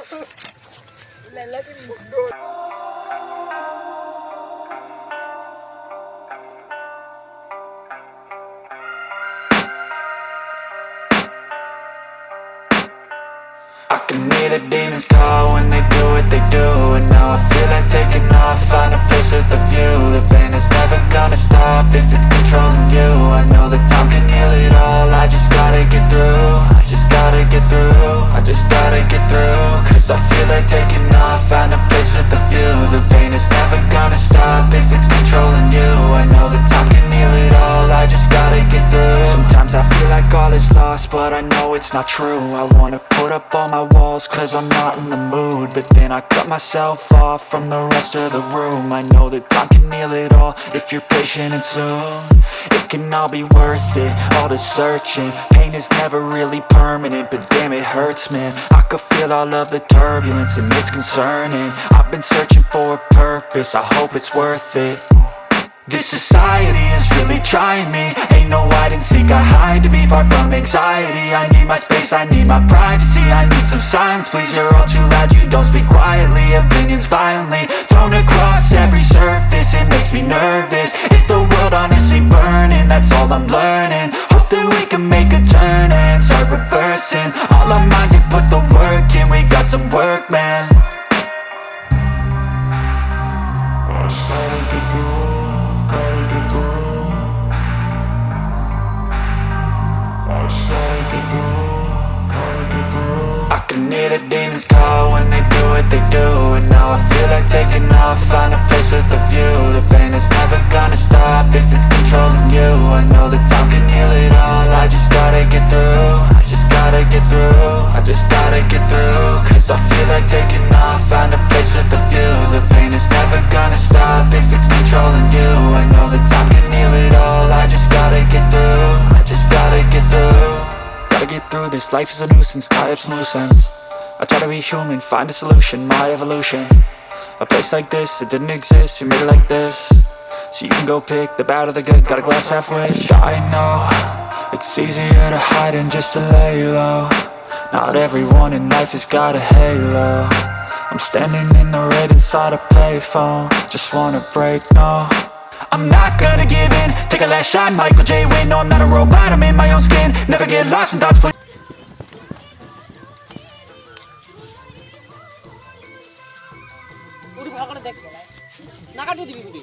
Lalaking mundo. I can hear the demons call when they do what they do. And now I feel like taking off, find a place with a view. The pain is never gonna stop if it's controlling you. I know that time can heal it all, I just gotta get through. I just gotta get through, I just gotta get through. Cause I feel like taking off, find a place with a view. The pain is never gonna stop if it's controlling you. I know that time can heal it all, I just gotta get through. Sometimes I feel like all is lost, but I know it's not true. I wanna put up all my walls cause I'm not in the mood, but then I cut myself off from the rest of the room. I know that time can heal it all if you're patient and soon. It can all be worth it, all the searching. Pain is never really permanent, but damn it hurts, man. I could feel all of the turbulence and it's concerning. I've been searching for a purpose, I hope it's worth it. This society is really trying me. Ain't no hide and seek, I hide to be far from anxiety. I need my space, I need my privacy. I need some silence, please, you're all too loud. You don't speak quietly, opinions violently thrown across every surface. It makes me nervous, it's the world honestly burning. That's all I'm learning, hope that we can make a turn and start reversing. All our minds, we put the work in, we got some work, man. I started to go. I can hear the demons call when they do what they do. And now I feel like taking off, find a place with a view. The pain is never gonna stop if it's controlling you. I know that time can heal it all, I just gotta get through. I just gotta get through, I just gotta get through. Cause I feel like taking off, find a place with a view. The pain is never gonna stop if it's controlling you. I know that time can heal it all, I just gotta get through. I just gotta get through. Gotta get through this, life is a nuisance, tie up some loose ends. I try to be human, find a solution, my evolution. A place like this, it didn't exist, we made it like this. So you can go pick the bad or the good, got a glass halfway. I know, it's easier to hide than just to lay low. Not everyone in life has got a halo. I'm standing in the red inside a payphone, just wanna break, no. I'm not gonna give in, take a last shot, Michael J. Win. No, I'm not a robot, I'm in my own skin. Never get lost when thoughts put. উড়ি ভালো করে দেখ না কাটিয়ে দিবি উড়ি